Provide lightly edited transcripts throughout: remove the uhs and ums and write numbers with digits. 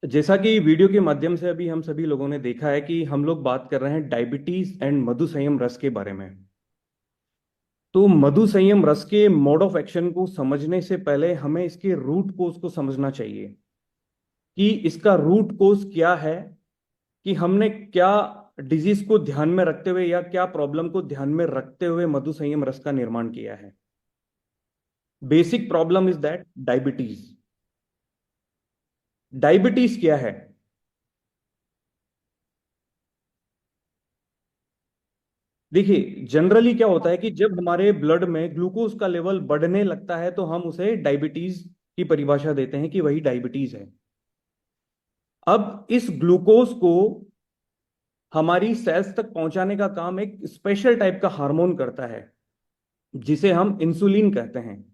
जैसा कि वीडियो के माध्यम से अभी हम सभी लोगों ने देखा है कि हम लोग बात कर रहे हैं डायबिटीज एंड मधु संयम रस के बारे में। तो मधु संयम रस के मोड ऑफ एक्शन को समझने से पहले हमें इसके रूट कोज को समझना चाहिए कि इसका रूट कोज क्या है, कि हमने क्या डिजीज को ध्यान में रखते हुए या क्या प्रॉब्लम को ध्यान में रखते हुए मधु संयम रस का निर्माण किया है। Basic problem is that diabetes. Diabetes क्या है? देखिए, जनरली क्या होता है कि जब हमारे ब्लड में ग्लूकोज का लेवल बढ़ने लगता है तो हम उसे डायबिटीज की परिभाषा देते हैं कि वही डायबिटीज है। अब इस ग्लूकोज को हमारी सेल्स तक पहुंचाने का काम एक स्पेशल टाइप का हार्मोन करता है जिसे हम इंसुलिन कहते हैं।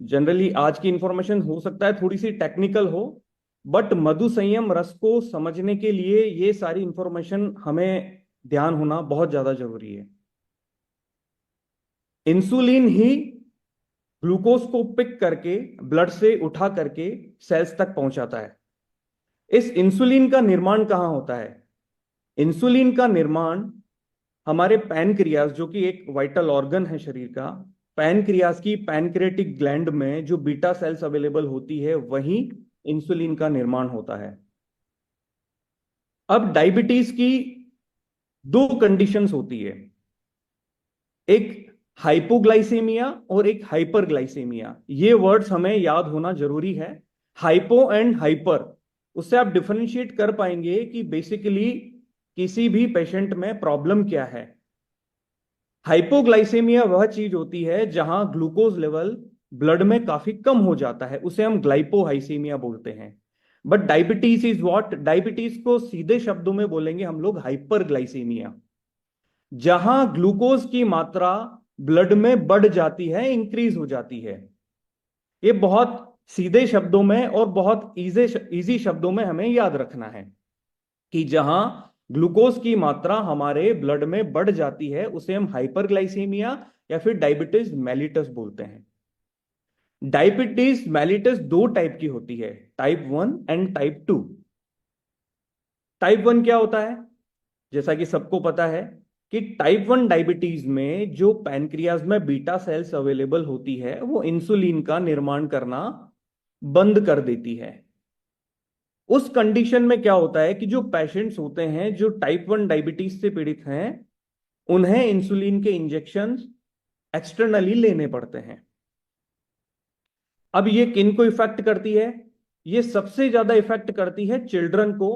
जनरली आज की इंफॉर्मेशन हो सकता है थोड़ी सी टेक्निकल हो, बट मधु संयम रस को समझने के लिए ये सारी इंफॉर्मेशन हमें ध्यान होना बहुत ज्यादा जरूरी है। इंसुलिन ही ग्लूकोज को पिक करके ब्लड से उठा करके सेल्स तक पहुंचाता है। इस इंसुलिन का निर्माण कहां होता है? इंसुलिन का निर्माण हमारे पैनक्रियाज, जो कि एक वाइटल ऑर्गन है शरीर का, पैनक्रियाज की पैनक्रियाटिक ग्लैंड में जो बीटा सेल्स अवेलेबल होती है वहीं इंसुलिन का निर्माण होता है। अब डायबिटीज की दो कंडीशंस होती है, एक हाइपोग्लाइसेमिया और एक हाइपरग्लाइसेमिया। ये वर्ड्स हमें याद होना जरूरी है। हाइपो एंड हाइपर, उससे आप डिफरेंशिएट कर पाएंगे कि बेसिकली किसी भी पेशेंट में प्रॉब्लम क्या है। हाइपोग्लाइसेमिया वह चीज होती है जहां ग्लूकोज लेवल ब्लड में काफी कम हो जाता है, उसे हम ग्लाइपोहाइसीमिया बोलते हैं। But diabetes is what? Diabetes को सीधे शब्दों में बोलेंगे हम लोग हाइपरग्लाइसेमिया, जहां ग्लूकोज की मात्रा ब्लड में बढ़ जाती है, इंक्रीज हो जाती है। ये बहुत सीधे शब्दों में और बहुत इजी शब्दों में हमें याद रखना है कि जहां ग्लूकोज की मात्रा हमारे ब्लड में बढ़ जाती है उसे हम हाइपरग्लाइसीमिया या फिर डायबिटीज मेलिटस बोलते हैं। डायबिटीज मेलिटस दो टाइप की होती है, टाइप 1 एंड टाइप 2। टाइप 1 क्या होता है? जैसा कि सबको पता है कि टाइप 1 डायबिटीज में जो पैनक्रियाज में बीटा सेल्स अवेलेबल होती है वो इंसुलिन का निर्माण करना बंद कर देती है। उस कंडीशन में क्या होता है कि जो पेशेंट्स होते हैं जो टाइप 1 डायबिटीज से पीड़ित हैं, उन्हें इंसुलिन के इंजेक्शन एक्सटर्नली लेने पड़ते हैं। अब ये किन को इफेक्ट करती है? ये सबसे ज्यादा इफेक्ट करती है चिल्ड्रन को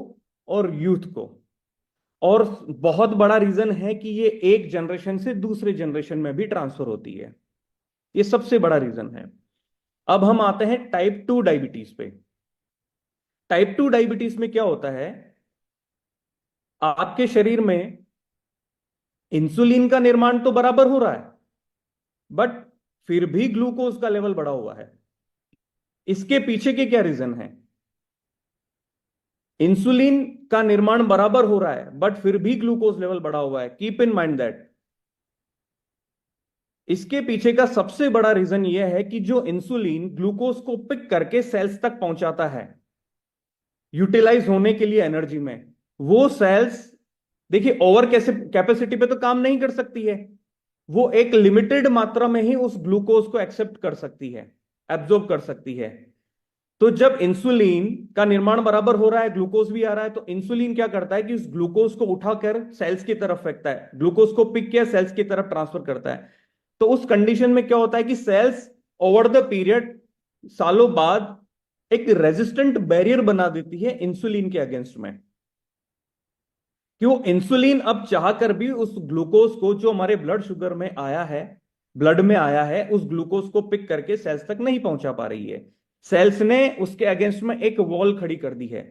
और यूथ को। और बहुत बड़ा रीजन है कि ये एक जनरेशन से दूसरे जनरेशन में भी ट्रांसफर होती है। ये सबसे बड़ा रीजन है। अब हम आते हैं टाइप 2 डायबिटीज पे। टाइप 2 डायबिटीज में क्या होता है? आपके शरीर में इंसुलिन का निर्माण तो बराबर हो रहा है, बट फिर भी ग्लूकोज का लेवल बढ़ा हुआ है। इसके पीछे के क्या रीजन है? इंसुलिन का निर्माण बराबर हो रहा है बट फिर भी ग्लूकोज लेवल बढ़ा हुआ है। कीप इन माइंड दैट इसके पीछे का सबसे बड़ा रीजन यह है कि जो इंसुलिन ग्लूकोज को पिक करके सेल्स तक पहुंचाता है यूटिलाइज होने के लिए एनर्जी में, वो सेल्स, देखिए, ओवर कैसे कैपेसिटी पे तो काम नहीं कर सकती है। वो एक लिमिटेड मात्रा में ही उस ग्लूकोज को एक्सेप्ट कर सकती है, एब्जॉर्ब कर सकती है। तो जब इंसुलिन का निर्माण बराबर हो रहा है, ग्लूकोज भी आ रहा है, तो इंसुलिन क्या करता है कि उस ग्लूकोज को उठाकर सेल्स की तरफ फेंकता है, ग्लूकोज को पिक किया सेल्स की तरफ ट्रांसफर करता है। तो उस कंडीशन में क्या होता है कि सेल्स ओवर द पीरियड, सालों बाद, एक रेजिस्टेंट बैरियर बना देती है इंसुलिन के अगेंस्ट में। क्यों? इंसुलिन अब चाहकर भी उस ग्लूकोज को जो हमारे ब्लड शुगर में आया है, ब्लड में आया है, उस ग्लूकोज को पिक करके सेल्स तक नहीं पहुंचा पा रही है। सेल्स ने उसके अगेंस्ट में एक वॉल खड़ी कर दी है।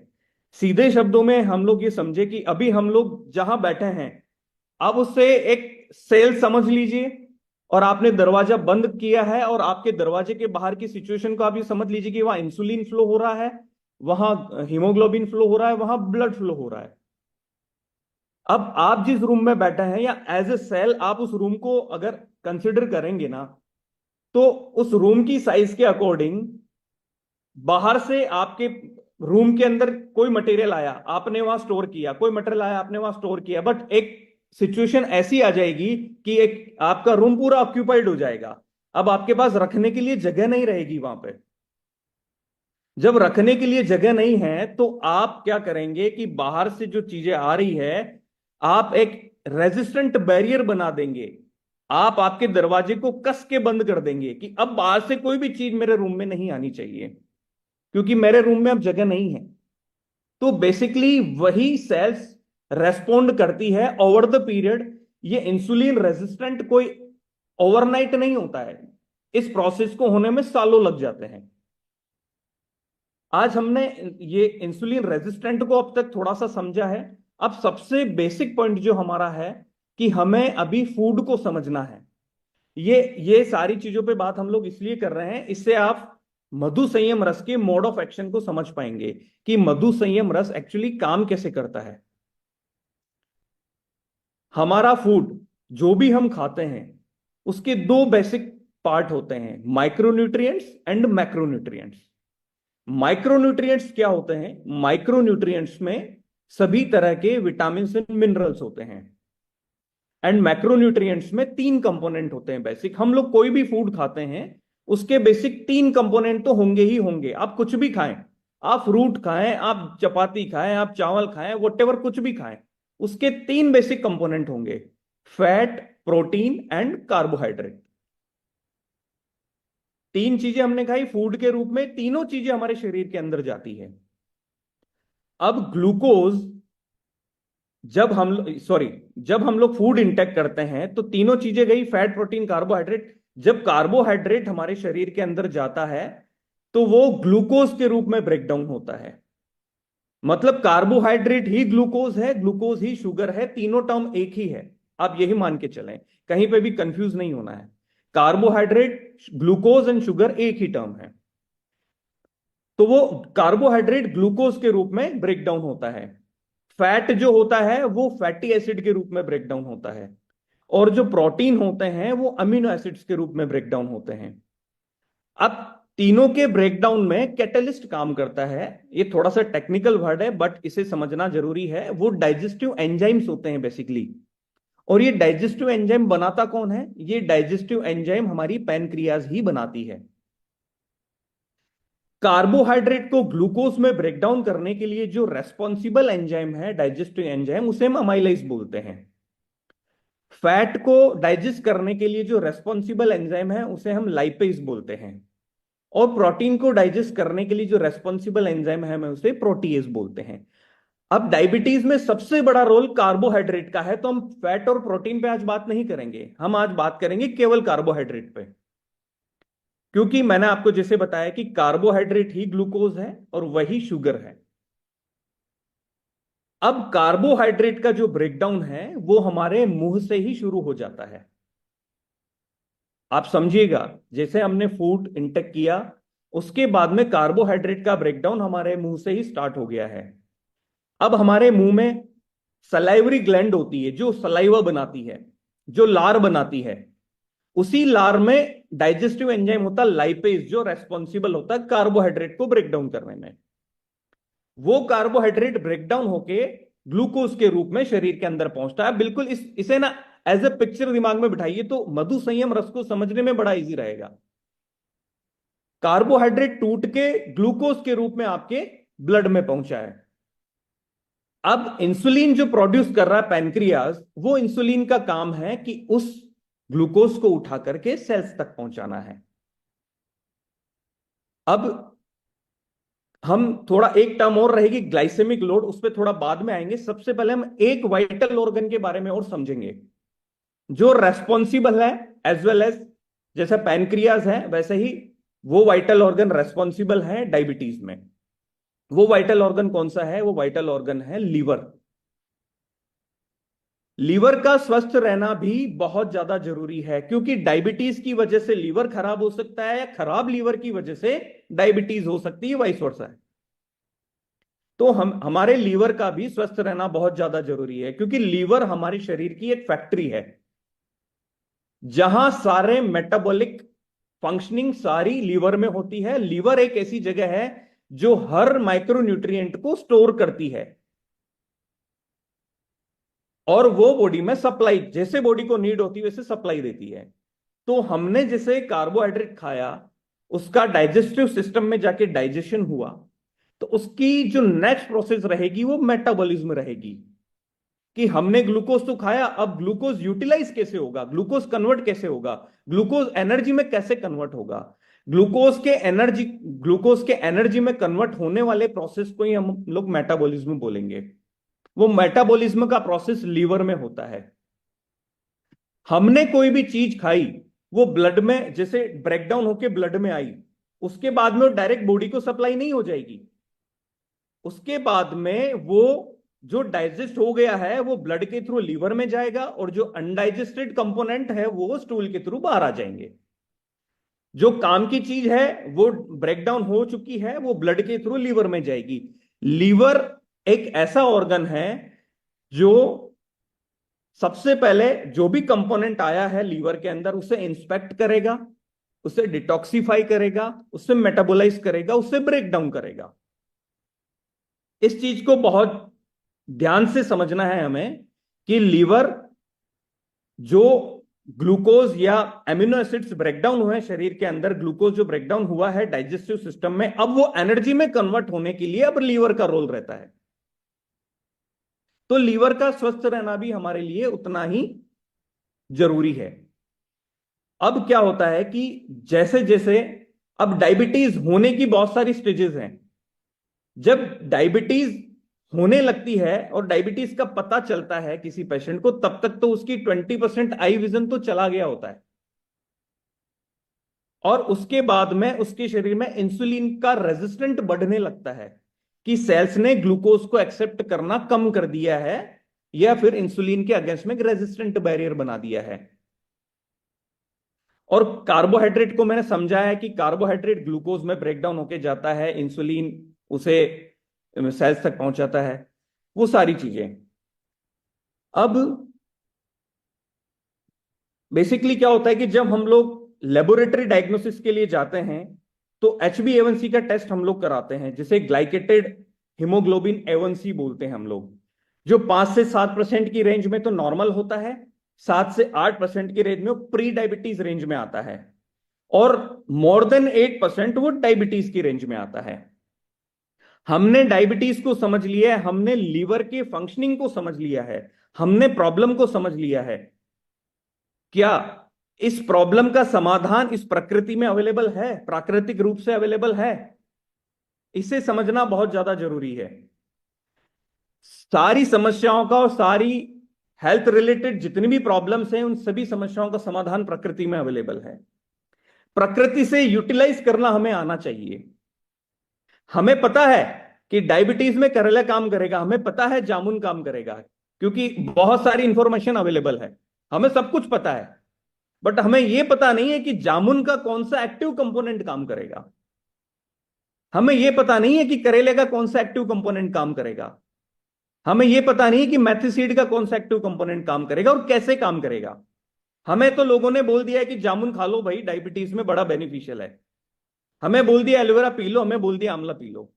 सीधे शब्दों में हम लोग ये समझे कि अभी हम लोग जहां बैठे हैं, आप उससे एक सेल समझ लीजिए और आपने दरवाजा बंद किया है और आपके दरवाजे के बाहर की सिचुएशन को आप ये समझ लीजिए कि वहां इंसुलिन फ्लो हो रहा है, वहां हीमोग्लोबिन फ्लो हो रहा है, वहां ब्लड फ्लो हो रहा है। अब आप जिस रूम में बैठे हैं या एज ए सेल आप उस रूम को अगर कंसिडर करेंगे ना, तो उस रूम की साइज के अकॉर्डिंग बाहर से आपके रूम के अंदर कोई मटेरियल आया, आपने वहां स्टोर किया, कोई मटेरियल आया, आपने वहां स्टोर किया, बट एक सिचुएशन ऐसी आ जाएगी कि एक आपका रूम पूरा ऑक्यूपाइड हो जाएगा। अब आपके पास रखने के लिए जगह नहीं रहेगी वहां पे। जब रखने के लिए जगह नहीं है तो आप क्या करेंगे कि बाहर से जो चीजें आ रही है, आप एक रेजिस्टेंट बैरियर बना देंगे। आप आपके दरवाजे को कस के बंद कर देंगे कि अब बाहर से कोई भी चीज मेरे रूम में नहीं आनी चाहिए, क्योंकि मेरे रूम में अब जगह नहीं है। तो बेसिकली वही सेल्स रेस्पोंड करती है ओवर द पीरियड। ये इंसुलिन रेजिस्टेंट कोई ओवरनाइट नहीं होता है, इस प्रोसेस को होने में सालों लग जाते हैं। आज हमने ये इंसुलिन रेजिस्टेंट को अब तक थोड़ा सा समझा है। अब सबसे बेसिक पॉइंट जो हमारा है कि हमें अभी फूड को समझना है। ये सारी चीजों पे बात हम लोग इसलिए कर रहे हैं, इससे आप मधु संयम रस के मोड ऑफ एक्शन को समझ पाएंगे कि मधु संयम रस एक्चुअली काम कैसे करता है। हमारा फूड जो भी हम खाते हैं उसके दो बेसिक पार्ट होते हैं, माइक्रोन्यूट्रिएंट्स एंड मैक्रोन्यूट्रिएंट्स। माइक्रोन्यूट्रिएंट्स क्या होते हैं? माइक्रोन्यूट्रिएंट्स में सभी तरह के विटामिन एंड मिनरल्स होते हैं। एंड मैक्रोन्यूट्रिएंट्स में तीन कंपोनेंट होते हैं बेसिक। हम लोग कोई भी फूड खाते हैं उसके बेसिक तीन कंपोनेंट तो होंगे ही होंगे। आप कुछ भी खाएं, आप फ्रूट खाएं, आप चपाती खाएं, आप चावल खाएं, वॉटेवर कुछ भी खाएं, उसके तीन बेसिक कंपोनेंट होंगे, फैट, प्रोटीन एंड कार्बोहाइड्रेट। तीन चीजें हमने खाई फूड के रूप में, तीनों चीजें हमारे शरीर के अंदर जाती है। अब ग्लूकोज जब हम लोग फूड इंटेक करते हैं तो तीनों चीजें गई, फैट, प्रोटीन, कार्बोहाइड्रेट। जब कार्बोहाइड्रेट हमारे शरीर के अंदर जाता है तो वो ग्लूकोज के रूप में ब्रेक डाउन होता है। मतलब कार्बोहाइड्रेट ही ग्लूकोज है, ग्लूकोज ही शुगर है, तीनों टर्म एक ही है। आप यही मान के चलें, कहीं पे भी कंफ्यूज नहीं होना है। कार्बोहाइड्रेट, ग्लूकोज एंड शुगर एक ही टर्म है। तो वो कार्बोहाइड्रेट ग्लूकोज के रूप में ब्रेक डाउन होता है। फैट जो होता है वो फैटी एसिड के रूप में ब्रेक डाउन होता है। और जो प्रोटीन होते हैं वो अमीनो एसिड्स के रूप में ब्रेक डाउन होते हैं। अब तीनों के ब्रेकडाउन में कैटलिस्ट काम करता है। ये थोड़ा सा टेक्निकल वर्ड है बट इसे समझना जरूरी है। वो डाइजेस्टिव एंजाइम्स होते हैं बेसिकली। और ये डाइजेस्टिव एंजाइम बनाता कौन है? ये डाइजेस्टिव एंजाइम हमारी पैनक्रियाज ही बनाती है। कार्बोहाइड्रेट को ग्लूकोज में ब्रेकडाउन करने के लिए जो रेस्पॉन्सिबल एंजाइम है, डाइजेस्टिव एंजाइम, उसे हम अमाइलेज बोलते हैं। फैट को डाइजेस्ट करने के लिए जो रेस्पॉन्सिबल एंजाइम है उसे हम लाइपेज बोलते हैं। और प्रोटीन को डाइजेस्ट करने के लिए जो रेस्पॉन्सिबल एंजाइम है, हम उसे प्रोटीएज बोलते हैं। अब डायबिटीज में सबसे बड़ा रोल कार्बोहाइड्रेट का है, तो हम फैट और प्रोटीन पे आज बात नहीं करेंगे, हम आज बात करेंगे केवल कार्बोहाइड्रेट पे। क्योंकि मैंने आपको जैसे बताया कि कार्बोहाइड्रेट ही ग्लूकोज है और वही शुगर है। अब कार्बोहाइड्रेट का जो ब्रेकडाउन है वो हमारे मुंह से ही शुरू हो जाता है। आप समझिएगा, जैसे हमने फूड इंटेक किया उसके बाद में कार्बोहाइड्रेट का ब्रेकडाउन हमारे मुंह से ही स्टार्ट हो गया है। अब हमारे मुंह में सलाइवरी ग्लैंड होती है जो सलाइवा बनाती है, जो लार बनाती है। उसी लार में डाइजेस्टिव एंजाइम होता है लाइपेज, जो रेस्पॉन्सिबल होता है कार्बोहाइड्रेट को ब्रेक डाउन करने में। वो कार्बोहाइड्रेट ब्रेक डाउन होके ग्लूकोज के रूप में शरीर के अंदर पहुंचता है। बिल्कुल इसे ना एज ए पिक्चर दिमाग में बिठाइए तो मधु संयम रस को समझने में बड़ा इजी रहेगा। कार्बोहाइड्रेट टूट के ग्लूकोज के रूप में आपके ब्लड में पहुंचा है। अब इंसुलिन जो प्रोड्यूस कर रहा है पैनक्रियाज, वो इंसुलिन का काम है कि उस ग्लूकोज को उठा करके सेल्स तक पहुंचाना है। अब हम थोड़ा एक टर्म और रहेगी ग्लाइसेमिक लोड, उस पर थोड़ा बाद में आएंगे। सबसे पहले हम एक वाइटल ऑर्गन के बारे में और समझेंगे जो रेस्पॉन्सिबल है एज वेल एज, जैसे पैनक्रियाज है वैसे ही वो वाइटल ऑर्गन रेस्पॉन्सिबल है डायबिटीज में। वो वाइटल ऑर्गन कौन सा है? वो वाइटल ऑर्गन है लीवर। लीवर का स्वस्थ रहना भी बहुत ज्यादा जरूरी है, क्योंकि डायबिटीज की वजह से लीवर खराब हो सकता है या खराब लीवर की वजह से डायबिटीज हो सकती है, वाइस वर्सा है। तो हमारे लीवर का भी स्वस्थ रहना बहुत ज्यादा जरूरी है, क्योंकि लीवर हमारे शरीर की एक फैक्ट्री है जहां सारे मेटाबॉलिक फंक्शनिंग सारी लीवर में होती है। लीवर एक ऐसी जगह है जो हर माइक्रोन्यूट्रिएंट को स्टोर करती है और वो बॉडी में सप्लाई, जैसे बॉडी को नीड होती है वैसे सप्लाई देती है। तो हमने जैसे कार्बोहाइड्रेट खाया, उसका डाइजेस्टिव सिस्टम में जाके डाइजेशन हुआ, तो उसकी जो नेक्स्ट प्रोसेस रहेगी वो मेटाबॉलिज्म रहेगी, कि हमने ग्लूकोज तो खाया, अब ग्लूकोज यूटिलाइज कैसे होगा, ग्लूकोज कन्वर्ट कैसे होगा, ग्लूकोज एनर्जी में कैसे कन्वर्ट होगा। ग्लूकोज के एनर्जी में कन्वर्ट होने वाले प्रोसेस को ही हम लोग मेटाबॉलिज्म बोलेंगे। वो मेटाबॉलिज्म का प्रोसेस लीवर में होता है। हमने कोई भी चीज खाई, वो ब्लड में जैसे ब्रेकडाउन होके ब्लड में आई, उसके बाद में वो डायरेक्ट बॉडी को सप्लाई नहीं हो जाएगी। उसके बाद में वो जो डाइजेस्ट हो गया है वो ब्लड के थ्रू लीवर में जाएगा, और जो अनडाइजेस्टेड कंपोनेंट है वो स्टूल के थ्रू बाहर आ जाएंगे। जो काम की चीज है वो ब्रेकडाउन हो चुकी है, वो ब्लड के थ्रू लीवर में जाएगी। लीवर एक ऐसा ऑर्गन है जो सबसे पहले जो भी कंपोनेंट आया है लीवर के अंदर उसे इंस्पेक्ट करेगा, उसे डिटॉक्सिफाई करेगा, उसे मेटाबोलाइज करेगा, उसे ब्रेक डाउन करेगा। इस चीज को बहुत ध्यान से समझना है हमें कि लीवर जो ग्लूकोज या एमिनो एसिड्स ब्रेकडाउन हुए हैं शरीर के अंदर, ग्लूकोज जो ब्रेकडाउन हुआ है डाइजेस्टिव सिस्टम में, अब वो एनर्जी में कन्वर्ट होने के लिए अब लीवर का रोल रहता है। तो लीवर का स्वस्थ रहना भी हमारे लिए उतना ही जरूरी है। अब क्या होता है कि जैसे जैसे अब डायबिटीज होने की बहुत सारी स्टेजेस हैं। जब डायबिटीज होने लगती है और डायबिटीज का पता चलता है किसी पेशेंट को, तब तक तो उसकी 20% आई विजन तो चला गया होता है, और उसके बाद में उसके शरीर में इंसुलिन का रेजिस्टेंट बढ़ने लगता है कि सेल्स ने ग्लूकोज को एक्सेप्ट करना कम कर दिया है, या फिर इंसुलिन के अगेंस्ट में रेजिस्टेंट बैरियर बना दिया है। और कार्बोहाइड्रेट को मैंने समझाया कि कार्बोहाइड्रेट ग्लूकोज में ब्रेकडाउन होके जाता है, इंसुलिन उसे सेल्स तक पहुंचाता है, वो सारी चीजें। अब बेसिकली क्या होता है कि जब हम लोग लेबोरेटरी डायग्नोसिस के लिए जाते हैं तो HbA1c का टेस्ट हम लोग कराते हैं, जिसे ग्लाइकेटेड हीमोग्लोबिन A1c बोलते हैं हम लोग, जो 5 से 7% की रेंज में तो नॉर्मल होता है, 7 से 8% की रेंज में प्री डायबिटीज रेंज में आता है, और मोर देन 8% वो डायबिटीज की रेंज में आता है। हमने डायबिटीज को समझ लिया है, हमने लीवर के फंक्शनिंग को समझ लिया है, हमने प्रॉब्लम को समझ लिया है। क्या इस प्रॉब्लम का समाधान इस प्रकृति में अवेलेबल है, प्राकृतिक रूप से अवेलेबल है? इसे समझना बहुत ज्यादा जरूरी है। सारी समस्याओं का और सारी हेल्थ रिलेटेड जितनी भी प्रॉब्लम्स हैं, उन सभी समस्याओं का समाधान प्रकृति में अवेलेबल है। प्रकृति से यूटिलाइज करना हमें आना चाहिए। हमें पता है कि डायबिटीज में करेला काम करेगा, हमें पता है जामुन काम करेगा, क्योंकि बहुत सारी इंफॉर्मेशन अवेलेबल है, हमें सब कुछ पता है। बट हमें यह पता नहीं है कि जामुन का कौन सा एक्टिव कंपोनेंट काम करेगा, हमें यह पता नहीं है कि करेले का कौन सा एक्टिव कंपोनेंट काम करेगा, हमें यह पता नहीं है कि मेथी सीड का कौन सा एक्टिव कंपोनेंट काम करेगा और कैसे काम करेगा। हमें तो लोगों ने बोल दिया है कि जामुन खा लो भाई, डायबिटीज में बड़ा बेनिफिशियल है, हमें बोल दिया एलोवेरा पी लो, हमें बोल दिया आंवला पी लो।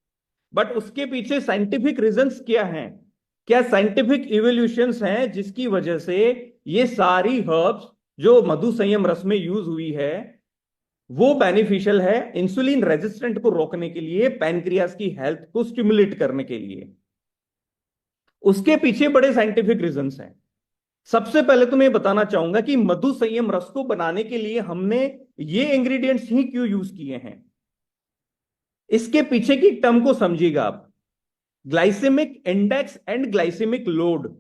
बट उसके पीछे साइंटिफिक रीजंस क्या हैं, क्या साइंटिफिक इवोल्यूशंस हैं जिसकी वजह से ये सारी हर्ब्स जो मधु संयम रस में यूज हुई है वो बेनिफिशियल है इंसुलिन रेजिस्टेंट को रोकने के लिए, पैनक्रियाज की हेल्थ को स्टिमुलेट करने के लिए। उसके पीछे बड़े साइंटिफिक रीजंस हैं। सबसे पहले तो मैं बताना चाहूंगा कि मधु संयम रस को बनाने के लिए हमने ये इंग्रेडिएंट्स ही क्यों यूज किए हैं। इसके पीछे की टर्म को समझिएगा आप, glycaemic index and glycaemic load.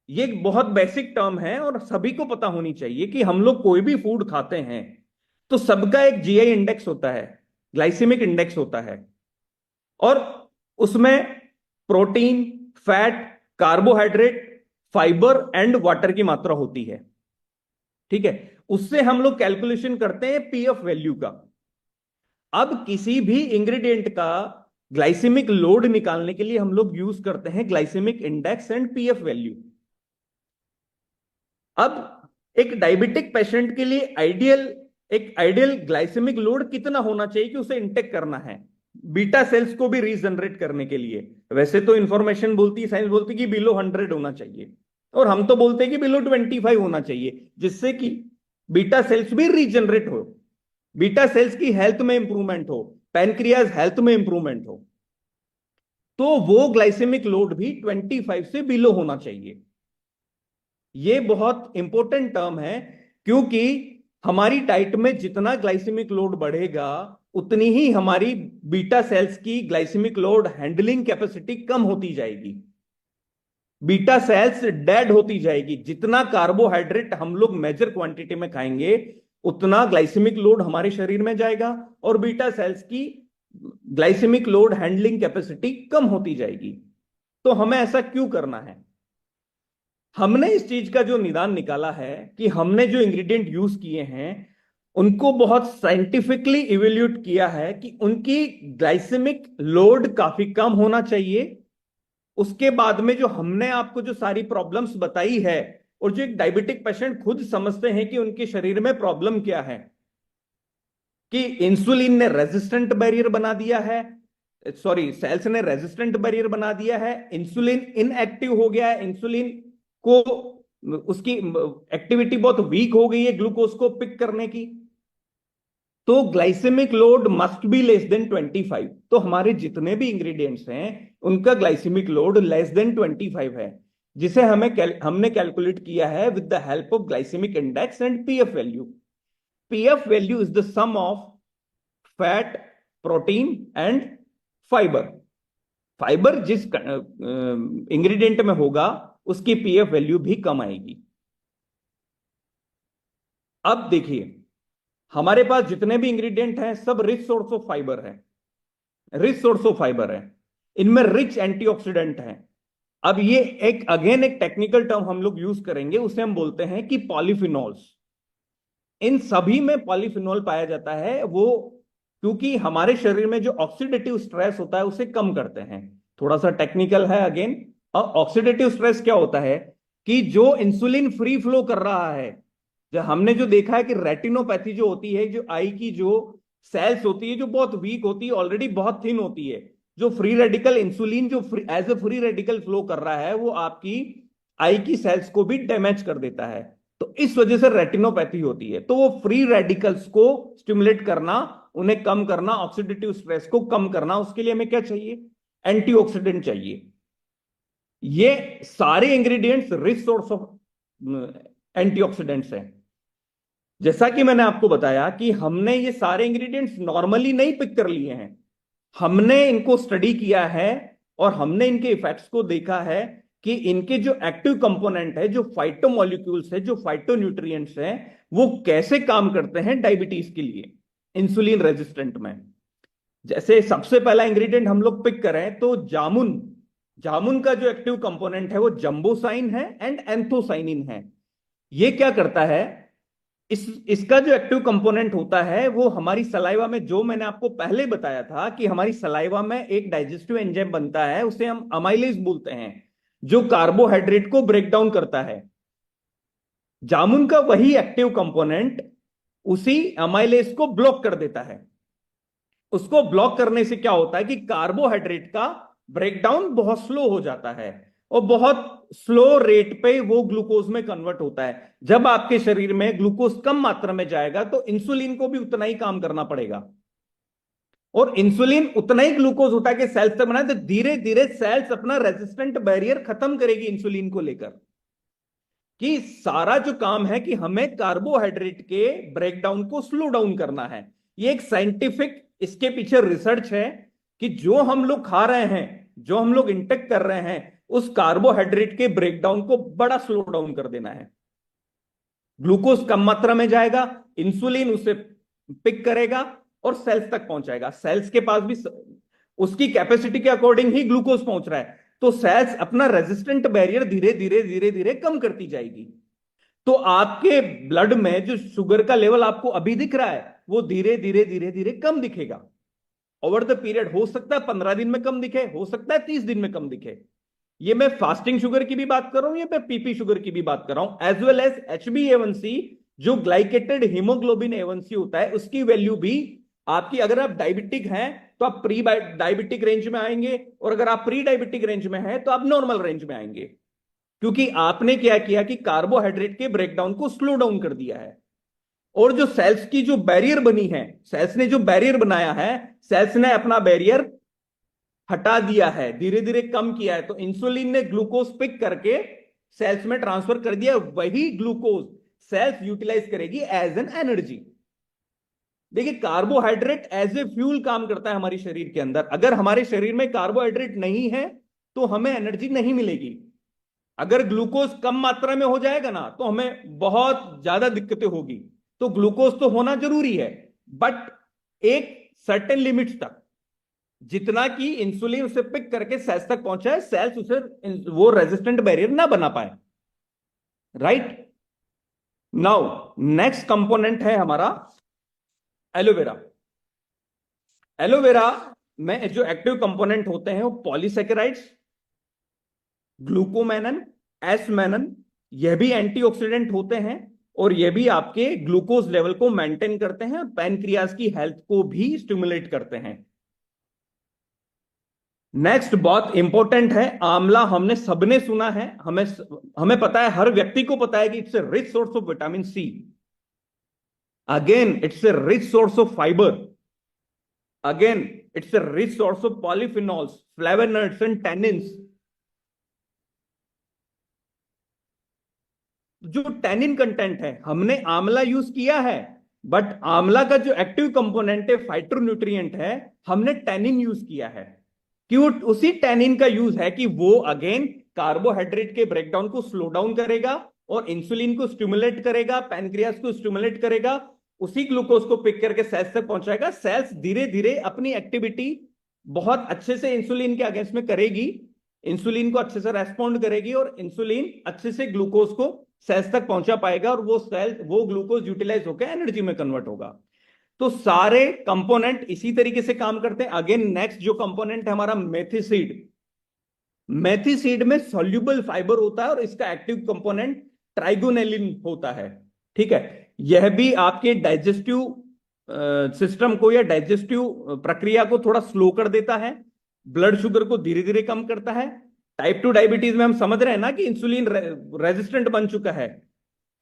ये एक बहुत बेसिक टर्म है और सभी को पता होनी चाहिए कि हम लोग कोई भी फूड खाते हैं तो सबका एक जीआई इंडेक्स होता है, ग्लाइसेमिक इंडेक्स होता है, और उसमें protein, fat, carbohydrate, fibre and water की मात्रा होती है। ठीक है, उससे हम लोग कैलकुलेशन करते हैं पीएफ वैल्यू का। अब किसी भी इंग्रेडिएंट का ग्लाइसेमिक लोड निकालने के लिए हम लोग यूज करते हैं glycaemic index and PF value. अब एक डायबिटिक पेशेंट के लिए एक आइडियल ग्लाइसेमिक लोड कितना होना चाहिए कि उसे इंटेक करना है, बीटा सेल्स को भी रीजनरेट करने के लिए। वैसे तो इंफॉर्मेशन बोलती है, साइंस बोलती है कि बिलो 100 होना चाहिए, और हम तो बोलते हैं कि बिलो 25 होना चाहिए, जिससे कि बीटा सेल्स भी रीजनरेट हो, बीटा सेल्स की हेल्थ में इंप्रूवमेंट हो, पैनक्रियाज हेल्थ में इंप्रूवमेंट हो। तो वो ग्लाइसेमिक लोड भी 25 से बिलो होना चाहिए। ये बहुत इंपॉर्टेंट टर्म है, क्योंकि हमारी डाइट में जितना ग्लाइसेमिक लोड बढ़ेगा, उतनी ही हमारी बीटा सेल्स की ग्लाइसेमिक लोड हैंडलिंग कैपेसिटी कम होती जाएगी, बीटा सेल्स डेड होती जाएगी। जितना कार्बोहाइड्रेट हम लोग मेजर क्वांटिटी में खाएंगे, उतना ग्लाइसेमिक लोड हमारे शरीर में जाएगा, और बीटा सेल्स की ग्लाइसेमिक लोड हैंडलिंग कैपेसिटी कम होती जाएगी। तो हमें ऐसा क्यों करना है? हमने इस चीज का जो निदान निकाला है कि हमने जो इंग्रेडिएंट यूज किए हैं, उनको बहुत साइंटिफिकली इवेल्यूट किया है कि उनकी ग्लाइसेमिक लोड काफी कम होना चाहिए। उसके बाद में जो हमने आपको जो सारी प्रॉब्लम्स बताई है, और जो एक डायबिटिक पेशेंट खुद समझते हैं कि उनके शरीर में प्रॉब्लम क्या है, कि इंसुलिन ने रेजिस्टेंट बैरियर बना दिया है, सॉरी सेल्स ने रेजिस्टेंट बैरियर बना दिया है, इंसुलिन इनएक्टिव हो गया है, इंसुलिन को उसकी एक्टिविटी बहुत वीक हो गई है ग्लूकोज को पिक करने की। तो glycaemic load must be less than 25। तो हमारे जितने भी इंग्रेडिएंट्स हैं, उनका ग्लाइसेमिक लोड लेस देन 25 है, जिसे हमने कैलकुलेट किया है with the help of glycaemic index and PF value. PF value is the sum of fat, protein and fibre. Fibre जिस इंग्रेडिएंट में होगा, उसकी पीएफ वैल्यू भी कम आएगी। अब देखिए, हमारे पास जितने भी इंग्रेडिएंट हैं, सब रिच सोर्स ऑफ फाइबर है, रिच सोर्स ऑफ फाइबर है, इनमें रिच एंटीऑक्सीडेंट है। अब ये एक टेक्निकल टर्म हम लोग यूज करेंगे, उसे हम बोलते हैं कि पॉलीफिनॉल्स। इन सभी में पॉलीफिनॉल पाया जाता है, वो क्योंकि हमारे शरीर में जो ऑक्सीडेटिव स्ट्रेस होता है उसे कम करते हैं। थोड़ा सा टेक्निकल है अगेन। ऑक्सीडेटिव स्ट्रेस क्या होता है? कि जो इंसुलिन फ्री फ्लो कर रहा है, जो हमने जो देखा है कि रेटिनोपैथी जो होती है, जो आई की जो सेल्स होती है जो बहुत वीक होती है, ऑलरेडी बहुत थिन होती है, जो फ्री रेडिकल इंसुलिन जो as a free radical flow कर रहा है, वो आपकी आई की सेल्स को भी डैमेज कर देता है। तो इस वजह से रेटिनोपैथी होती है। तो वो फ्री रेडिकल्स को स्टिमुलेट करना, उन्हें कम करना, ऑक्सीडेटिव स्ट्रेस को कम करना, उसके लिए हमें क्या चाहिए? एंटीऑक्सीडेंट चाहिए। ये सारे ingredients rich source of antioxidants हैं। जैसा कि मैंने आपको बताया कि हमने ये सारे इंग्रेडिएंट्स नॉर्मली नहीं पिक कर लिए हैं, हमने इनको स्टडी किया है, और हमने इनके इफेक्ट्स को देखा है कि इनके जो एक्टिव कंपोनेंट है, जो फाइटोमोलिक्यूल्स है, जो फाइटोन्यूट्रिएंट्स हैं, वो कैसे काम करते हैं डायबिटीज के लिए, इंसुलिन रेजिस्टेंट में। जैसे सबसे पहला इंग्रेडिएंट हम लोग पिक करें तो जामुन। जामुन का जो एक्टिव कंपोनेंट है वो जंबोसाइन है एंड एंथोसाइनिन है। ये क्या करता है? इसका जो एक्टिव कंपोनेंट होता है वो हमारी सलाइवा में, जो मैंने आपको पहले बताया था कि हमारी सलाइवा में एक डाइजेस्टिव एंजाइम बनता है, उसे हम अमाइलेज बोलते हैं, जो कार्बोहाइड्रेट को ब्रेक डाउन करता है। जामुन का वही एक्टिव कंपोनेंट उसी अमाइलेज को ब्लॉक कर देता है। उसको ब्लॉक करने से क्या होता है कि कार्बोहाइड्रेट का ब्रेकडाउन बहुत स्लो हो जाता है, और बहुत स्लो रेट पे वो ग्लूकोज में कन्वर्ट होता है। जब आपके शरीर में ग्लूकोज कम मात्रा में जाएगा, तो इंसुलिन को भी उतना ही काम करना पड़ेगा, और इंसुलिन उतना ही ग्लूकोज उठा के सेल्स तक बनाए, तो धीरे धीरे सेल्स अपना रेजिस्टेंट बैरियर खत्म करेगी इंसुलिन को लेकर। कि सारा जो काम है कि हमें कार्बोहाइड्रेट के ब्रेकडाउन को स्लो डाउन करना है। ये एक साइंटिफिक इसके पीछे रिसर्च है कि जो हम लोग खा रहे हैं, जो हम लोग इंटेक कर रहे हैं, उस कार्बोहाइड्रेट के ब्रेकडाउन को बड़ा स्लो डाउन कर देना है। ग्लूकोज कम मात्रा में जाएगा, इंसुलिन उसे पिक करेगा और सेल्स तक पहुंचाएगा। सेल्स के पास भी उसकी कैपेसिटी के अकॉर्डिंग ही ग्लूकोज पहुंच रहा है, तो सेल्स अपना रेजिस्टेंट बैरियर धीरे धीरे धीरे धीरे कम करती जाएगी। तो आपके ब्लड में जो शुगर का लेवल आपको अभी दिख रहा है, वो धीरे धीरे धीरे धीरे कम दिखेगा ओवर द पीरियड। हो सकता है 15 दिन में कम दिखे, हो सकता है 30 दिन में कम दिखे। ये मैं फास्टिंग शुगर की भी बात कर रहा हूं, ये मैं पीपी शुगर की भी बात कर रहा हूं, एज वेल एज HbA1c, जो ग्लाइकेटेड हीमोग्लोबिन A1c होता है, उसकी वैल्यू भी आपकी, अगर आप डायबिटिक हैं तो आप प्री डायबिटिक रेंज में आएंगे, और अगर आप प्री डायबिटिक रेंज में हैं तो आप नॉर्मल रेंज में आएंगे, क्योंकि आपने क्या किया कि कार्बोहाइड्रेट के ब्रेकडाउन को स्लो डाउन कर दिया है। और जो सेल्स की जो बैरियर बनी है, सेल्स ने जो बैरियर बनाया है, सेल्स ने अपना बैरियर हटा दिया है, धीरे धीरे कम किया है। तो इंसुलिन ने ग्लूकोज पिक करके सेल्स में ट्रांसफर कर दिया, वही ग्लूकोज सेल्स यूटिलाइज करेगी एज एन एनर्जी। देखिए, कार्बोहाइड्रेट एज ए फ्यूल काम करता है हमारे शरीर के अंदर। अगर हमारे शरीर में कार्बोहाइड्रेट नहीं है तो हमें एनर्जी नहीं मिलेगी। अगर ग्लूकोज कम मात्रा में हो जाएगा ना तो हमें बहुत ज्यादा दिक्कतें होगी। तो ग्लूकोज तो होना जरूरी है, बट एक सर्टेन लिमिट तक, जितना कि इंसुलिन उसे पिक करके सेल्स तक पहुंचाए, सेल्स उसे वो रेजिस्टेंट बैरियर ना बना पाए। राइट नाउ नेक्स्ट कंपोनेंट है हमारा एलोवेरा। एलोवेरा में जो एक्टिव कंपोनेंट होते हैं वो पॉलीसेकेराइड्स, ग्लूकोमेनन, एसमेनन, यह भी एंटीऑक्सीडेंट होते हैं, और यह भी आपके ग्लूकोज लेवल को मेंटेन करते हैं और पैनक्रियाज की हेल्थ को भी स्टिमुलेट करते हैं। नेक्स्ट बहुत इंपॉर्टेंट है आंवला। हमने सबने सुना है, हमें पता है, हर व्यक्ति को पता है कि it's a rich source of vitamin C. Again it's a rich source of fibre. Again it's a rich source of polyphenols, flavonoids and tannins. जो टैनिन कंटेंट है, हमने आंवला यूज किया है, बट आंवला का जो एक्टिव कंपोनेंट है, फाइटोन्यूट्रिएंट है, हमने टैनिन यूज किया है। क्यों? उसी टैनिन का यूज है कि वो अगेन कार्बोहाइड्रेट के ब्रेकडाउन को स्लो डाउन करेगा और इंसुलिन को स्टिमुलेट करेगा, पैनक्रियास को स्टिमुलेट करेगा, उसी ग्लूकोज को पिक करके सेल्स तक पहुंचाएगा। सेल्स धीरे धीरे अपनी एक्टिविटी बहुत अच्छे से इंसुलिन के अगेंस्ट में करेगी, इंसुलिन को अच्छे से रेस्पॉन्ड करेगी, और इंसुलिन अच्छे से ग्लूकोज को सेल्स तक पहुंचा पाएगा, और वो ग्लूकोज यूटिलाइज होकर एनर्जी में कन्वर्ट होगा। तो सारे कंपोनेंट इसी तरीके से काम करते हैं। अगेन नेक्स्ट जो कंपोनेंट है हमारा मेथिसीड। मेथिसीड में सॉल्युबल फाइबर होता है और इसका एक्टिव कंपोनेंट ट्राइगोनेलिन होता है। ठीक है, यह भी आपके डाइजेस्टिव सिस्टम को या डाइजेस्टिव प्रक्रिया को थोड़ा स्लो कर देता है, ब्लड शुगर को धीरे धीरे कम करता है। टाइप 2 डायबिटीज में हम समझ रहे हैं ना कि इंसुलिन रेजिस्टेंट बन चुका है,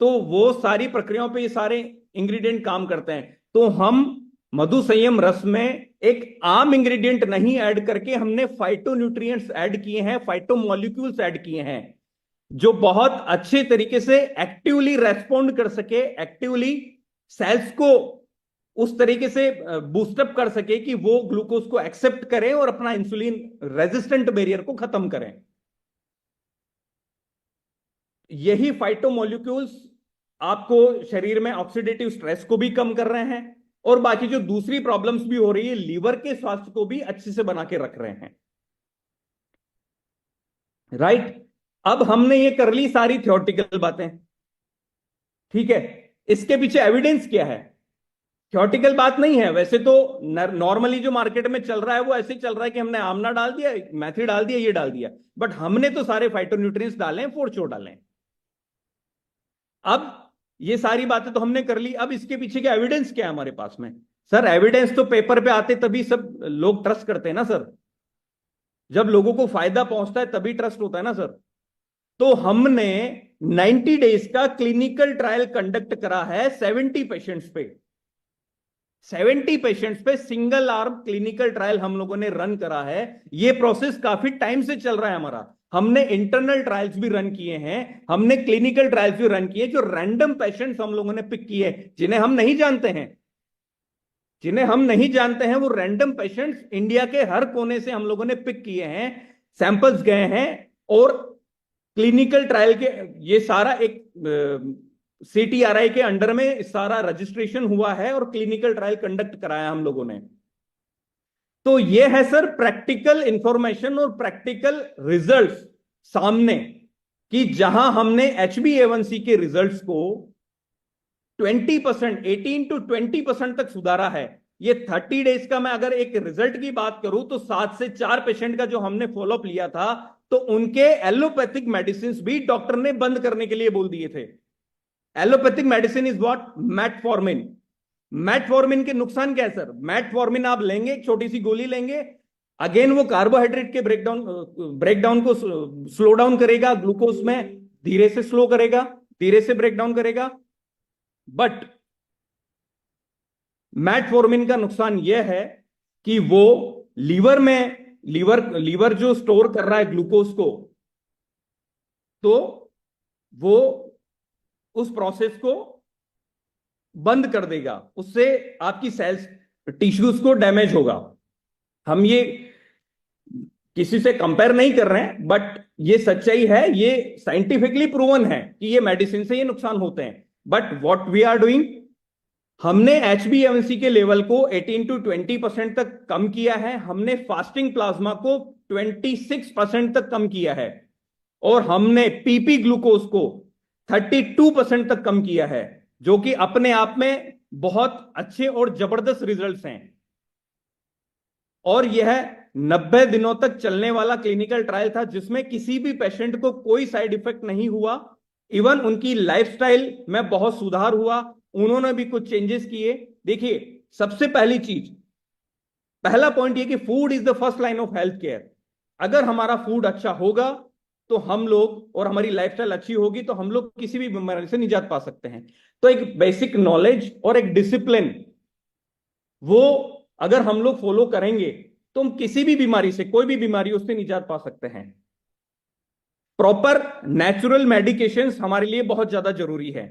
तो वो सारी प्रक्रियाओं पे ये सारे इंग्रेडिएंट काम करते हैं। तो हम मधु संयम रस में एक आम इंग्रेडिएंट नहीं ऐड करके हमने फाइटोन्यूट्रिएंट्स ऐड किए हैं, फाइटोमॉलिक्यूल्स ऐड किए हैं, जो बहुत अच्छे तरीके से एक्टिवली रेस्पॉन्ड कर सके, एक्टिवली सेल्स को उस तरीके से बूस्टअप कर सके कि वो ग्लूकोज को एक्सेप्ट करें और अपना इंसुलिन रेजिस्टेंट बैरियर को खत्म करें। यही फाइटोमॉलिक्यूल्स आपको शरीर में ऑक्सीडेटिव स्ट्रेस को भी कम कर रहे हैं, और बाकी जो दूसरी प्रॉब्लम्स भी हो रही है, लीवर के स्वास्थ्य को भी अच्छे से बना के रख रहे हैं। राइट, अब हमने ये कर ली सारी थ्योरेटिकल बातें। ठीक है, इसके पीछे एविडेंस क्या है? थ्योरेटिकल बात नहीं है। वैसे तो नॉर्मली जो मार्केट में चल रहा है वो ऐसे ही चल रहा है कि हमने आमला डाल दिया, मेथी डाल दिया, ये डाल दिया, बट हमने तो सारे फाइटोन्यूट्रिएंट्स डाले हैं, फोर्चो डाले हैं। अब ये सारी बातें तो हमने कर ली, अब इसके पीछे का एविडेंस क्या है हमारे पास में? सर एविडेंस तो पेपर पे आते तभी सब लोग ट्रस्ट करते हैं ना सर, जब लोगों को फायदा पहुंचता है तभी ट्रस्ट होता है ना सर। तो हमने 90 डेज का क्लिनिकल ट्रायल कंडक्ट करा है 70 पेशेंट्स पे। 70 पेशेंट्स पे सिंगल आर्म क्लिनिकल ट्रायल हम लोगों ने रन करा है। ये प्रोसेस काफी टाइम से चल रहा है हमारा। हमने इंटरनल ट्रायल्स भी रन किए हैं, हमने क्लिनिकल ट्रायल्स भी रन किए, जो रैंडम पेशेंट्स हम लोगों ने पिक किए, जिन्हें हम नहीं जानते हैं, वो रैंडम पेशेंट्स इंडिया के हर कोने से हम लोगों ने पिक किए हैं, सैंपल्स गए हैं, और क्लिनिकल ट्रायल के ये सारा एक CTRI के अंडर में सारा रजिस्ट्रेशन हुआ है और क्लिनिकल ट्रायल कंडक्ट कराया हम लोगों ने। तो ये है सर प्रैक्टिकल इंफॉर्मेशन और प्रैक्टिकल रिजल्ट्स सामने, कि जहां हमने HbA1c के रिजल्ट्स को 20%, 18 to 20% तक सुधारा है। ये 30 डेज का मैं अगर एक रिजल्ट की बात करूं तो 7 से 4 पेशेंट का जो हमने फॉलोअप लिया था, तो उनके एलोपैथिक मेडिसिन भी डॉक्टर ने बंद करने के लिए बोल दिए थे। Allopathic medicine is what? Metformin. Metformin के नुकसान क्या है सर? मेटफॉर्मिन आप लेंगे, एक छोटी सी गोली लेंगे, अगेन वो कार्बोहाइड्रेट के ब्रेकडाउन को स्लो डाउन करेगा, ग्लूकोज में धीरे से स्लो करेगा, धीरे से ब्रेकडाउन करेगा। बट मेटफॉर्मिन का नुकसान यह है कि वो लीवर जो स्टोर कर रहा है ग्लूकोज को, तो वो उस प्रोसेस को बंद कर देगा, उससे आपकी सेल्स टिश्यूज को डैमेज होगा। हम ये किसी से कंपेयर नहीं कर रहे हैं, बट ये सच्चाई है, ये साइंटिफिकली प्रूवन है कि ये मेडिसिन से ये नुकसान होते हैं। But what we are doing, हमने HbA1c के लेवल को 18 to 20% तक कम किया है, हमने फास्टिंग प्लाज्मा को 26% तक कम किया है, और हमने पीपी ग्लूकोज को 32% तक कम किया है, जो कि अपने आप में बहुत अच्छे और जबरदस्त रिजल्ट्स हैं। और यह 90 दिनों तक चलने वाला क्लिनिकल ट्रायल था, जिसमें किसी भी पेशेंट को कोई साइड इफेक्ट नहीं हुआ। इवन उनकी लाइफस्टाइल में बहुत सुधार हुआ, उन्होंने भी कुछ चेंजेस किए। देखिए, सबसे पहली चीज, पहला पॉइंट ये कि food is the first line of health care. अगर हमारा फूड अच्छा होगा तो हम लोग, और हमारी लाइफस्टाइल अच्छी होगी तो हम लोग किसी भी बीमारी से निजात पा सकते हैं। तो एक बेसिक नॉलेज और एक डिसिप्लिन, वो अगर हम लोग फॉलो करेंगे तो हम किसी भी बीमारी से, कोई भी बीमारी, उससे निजात पा सकते हैं। प्रॉपर नेचुरल मेडिकेशंस हमारे लिए बहुत ज्यादा जरूरी है।